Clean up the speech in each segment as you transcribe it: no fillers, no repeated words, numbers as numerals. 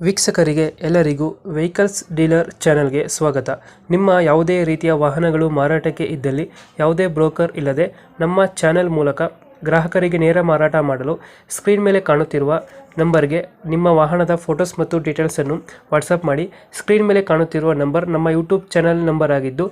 ವೀಕ್ಷಕರಿಗೆ ಎಲ್ಲರಿಗೂ vehicles dealer ಚಾನೆಲ್ಗೆ ಸ್ವಾಗತ. ನಿಮ್ಮ ಯಾವುದೇ ರೀತಿಯ ವಾಹನಗಳು ಮಾರಾಟಕ್ಕೆ ಇದ್ದಲ್ಲಿ ಯಾವುದೇ ಬ್ರೋಕರ್ ಇಲ್ಲದೆ ನಮ್ಮ ಚಾನೆಲ್ ಮೂಲಕ ಗ್ರಾಹಕರಿಗೆ ನೇರ ಮಾರಾಟ ಮಾಡಲು ಸ್ಕ್ರೀನ್ ಮೇಲೆ ಕಾಣುತ್ತಿರುವ ನಂಬರ್ಗೆ ನಿಮ್ಮ ವಾಹನದ ಫೋಟೋಸ್ ಮತ್ತು ಡೀಟೇಲ್ಸನ್ನು ವಾಟ್ಸಪ್ ಮಾಡಿ. ಸ್ಕ್ರೀನ್ ಮೇಲೆ ಕಾಣುತ್ತಿರುವ ನಂಬರ್ ನಮ್ಮ ಯೂಟ್ಯೂಬ್ ಚಾನೆಲ್ ನಂಬರ್ ಆಗಿದ್ದು,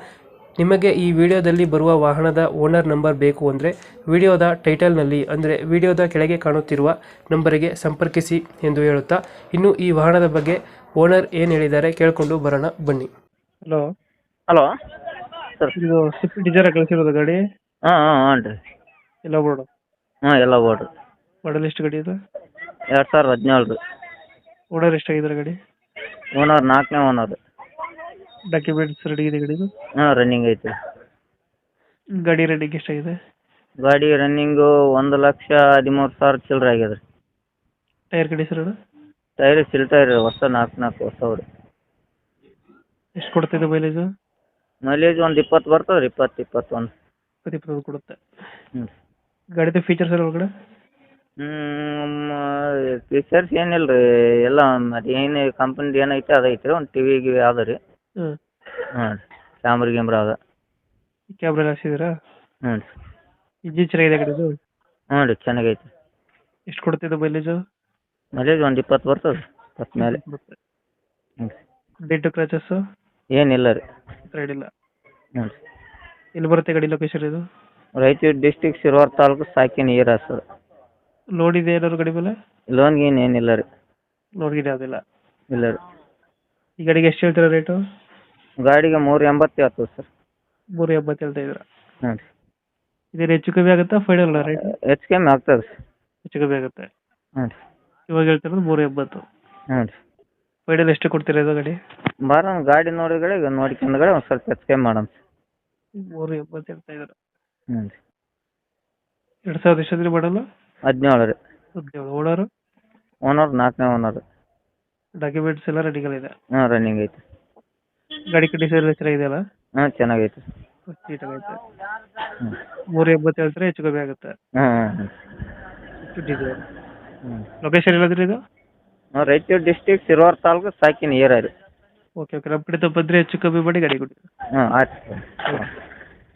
ನಿಮಗೆ ಈ ವಿಡಿಯೋದಲ್ಲಿ ಬರುವ ವಾಹನದ ಓನರ್ ನಂಬರ್ ಬೇಕು ಅಂದರೆ ವಿಡಿಯೋದ ಟೈಟಲ್ನಲ್ಲಿ ಅಂದರೆ ವಿಡಿಯೋದ ಕೆಳಗೆ ಕಾಣುತ್ತಿರುವ ನಂಬರಿಗೆ ಸಂಪರ್ಕಿಸಿ ಎಂದು ಹೇಳುತ್ತಾ, ಇನ್ನು ಈ ವಾಹನದ ಬಗ್ಗೆ ಓನರ್ ಏನು ಹೇಳಿದ್ದಾರೆ ಕೇಳಿಕೊಂಡು ಬರೋಣ ಬನ್ನಿ. Hello, hello sir. ಇದು ಸ್ವಿಫ್ಟ್ ಡಿಸೈರ್ ಕಳಿಸಿರೋದು ಗಾಡಿ ಹಾಂ ಹಾಂ ಹಾಂ ರೀ. ಎಲ್ಲ ಬೋರ್ಡು ಹಾಂ ಎಲ್ಲ ಓಡ್ರಿ. ಮಾಡಲ್ ಎಷ್ಟು ಗಾಡಿ ಇದು? 2017 ರೀ. ಓನರ್ ಎಷ್ಟಾಗಿದ್ದಾರೆ ಗಾಡಿ? ಓನರ್ 4ನೇ ಓನರ್. ಡಾಕ್ಯುಮೆಂಟ್ಸ್ ರೆಡಿ ಇದೆ ಗಾಡಿದು? ಹಾಂ ರನ್ನಿಂಗ್ ಐತಿ. ಗಾಡಿ ರನ್ನಿಂಗ್ ಎಷ್ಟಾಗಿದೆ? ಗಾಡಿ ರನ್ನಿಂಗು 1,13,000 ಚಿಲ್ಲರೆ ಆಗ್ಯದ ರೀ. ಟೈರ್ ಕಂಡೀಷನ್ ಟೈರ್ ಸಿಲ್ ಟೈರ್ ಹೊಸ 4 ಹೊಸವು ರೀ. ಎಷ್ಟು ಕೊಡ್ತಿದೆ ಮೈಲೇಜು? ಮೈಲೇಜ್ ಒಂದು 20 ಬರ್ತದೆ ರೀ. 20-21. 20 ಕೊಡುತ್ತೆ. ಹ್ಞೂ ಗಾಡಿದು ಫೀಚರ್ಸ್ ಎಲ್ಲ ಒಳಗಡೆ? ಫೀಚರ್ಸ್ ಏನಿಲ್ಲ ರೀ, ಎಲ್ಲ ಅದು ಏನು ಕಂಪ್ನಿದು ಏನೈತೆ ಅದೈತೆ ರೀ. ಒಂದು ಟಿ ವಿ ಅದ ರೀ. ಹಾಂ ಹಾಂ ಕ್ಯಾಮ್ರಾ ಅದ. ಕ್ಯಾಮ್ರಾ ಹಾಕ್ಸಿದ್ದೀರಾ? ಹ್ಞೂ ರೀ. ಇಂಜಿನ್ ಚೆನ್ನಾಗಿದೆ ಗಾಡಿದು? ಹ್ಞೂ ರೀ ಚೆನ್ನಾಗೈತಿ. ಎಷ್ಟು ಕೊಡ್ತಿದೆ ಮೈಲೇಜು? ಮೈಲೇಜ್ ಒಂದು 20 ಬರ್ತದೆ ರೀ. 20 ಮೇಲೆ. ಹ್ಞೂ ಡೆಂಟು ಕ್ರಾಚಸ್ಸು ಏನಿಲ್ಲ ರೀ. ಸೈಡಿಲ್ಲ. ಹ್ಞೂ ರೀ. ಎಲ್ಲಿ ಬರುತ್ತೆ ಗಾಡಿ ಲೊಕೇಶನ್ ಇದು? ರಾಯಚೂರು ಡಿಸ್ಟಿಕ್ ಶಿರವಾರ ತಾಲೂಕು ಸಾಕಿನ ಈರ ಸರ್. ಲೋನ್ ಇದೆ ಏನಾದ್ರು ಗಾಡಿ ಮೇಲೆ? ಲೋನ್ ಗೀನ್ ಏನಿಲ್ಲ ರೀ. ಲೋನ್ ಗಿಡ ಯಾವುದಿಲ್ಲ? ಇಲ್ಲ ರೀ. ಈ ಗಾಡಿಗೆ ಎಷ್ಟು ಹೇಳ್ತೀರಾ ರೇಟು? ಗಾಡಿಗೆ 380 ಆಗ್ತದೆ ಸರ್. 380 ಹೇಳ್ತಾ ಇದ್ದೀರಾ? ಹ್ಞೂ ರೀ. ಇದೇನು ಹೆಚ್ಚು ಕಮ್ಮಿ ಆಗುತ್ತಾ ಫೈನಲ್ ರೇಟ್? ಹೆಚ್ಚು ಕಮ್ಮಿ ಆಗ್ತದೆ ರೀ. ಹೆಚ್ಚು ಕಮ್ಮಿ ಆಗುತ್ತೆ. ಹ್ಞೂ ರೀ. ಇವಾಗ ಹೇಳ್ತಿರೋದು 380. ಹ್ಞೂ ರೀ. ಫೈನಲ್ ಎಷ್ಟು ಕೊಡ್ತೀರಾ ಇದು ಗಾಡಿ? ಬಾರೋಣ ಗಾಡಿ ನೋಡಿದ್ರೆ ನೋಡ್ಕೊಂಡ್ಗಡೆ ಒಂದು ಸ್ವಲ್ಪ ಹೆಚ್ಚು ಕಮ್ಮಿ ಮಾಡೋಣ. 380 ಹೇಳ್ತಾ ಇದ್ದೀರಾ? ಹ್ಞೂ ರೀ. 2000 ಎಷ್ಟಾದ್ರೂ ಮಾಡಲ್ಲ? 17 ರೀ. 17. ಓನರು? ಓನರ್ 4ನೇ ಓನರ್. ಡಾಕ್ಯುಮೆಂಟ್ಸ್ ಎಲ್ಲ ರೆಡಿಗಳಿದೆ? ಹಾಂ ರನ್ನಿಂಗ್ ಐತಿ. ಗಾಡಿ ಕಂಡೀಷನ್ ಎಲ್ಲ ಚೆನ್ನಾಗಿದೆಯಲ್ಲ? ಹಾಂ ಚೆನ್ನಾಗೈತಿ. ನೀಟಾಗೈತೆ. ಹ್ಞೂ 380 ಹೇಳ್ತಾರೆ, ಹೆಚ್ಚು ಕಮ್ಮಿ ಆಗುತ್ತೆ. ಹಾಂ ಹಾಂ ಡಿಸೈರ್. ಹ್ಞೂ. ಲೊಕೇಶನ್ ಎಲ್ಲಾದ್ರೂ ಇದು? ನಾವು ರಾಯಚೂರು ಡಿಸ್ಟಿಕ್ ಶಿರವಾರ ತಾಲೂಕು ಸಾಕಿನ ಈರ ರೀ. Okay okay. ನಮ್ಮ ಕಡೆ ಬಂದರೆ ಹೆಚ್ಚು ಕಮ್ಮಿ ಮಾಡಿ ಗಾಡಿ ಕೊಡಿ. ಹಾಂ ಆಯ್ತು ಸರ್.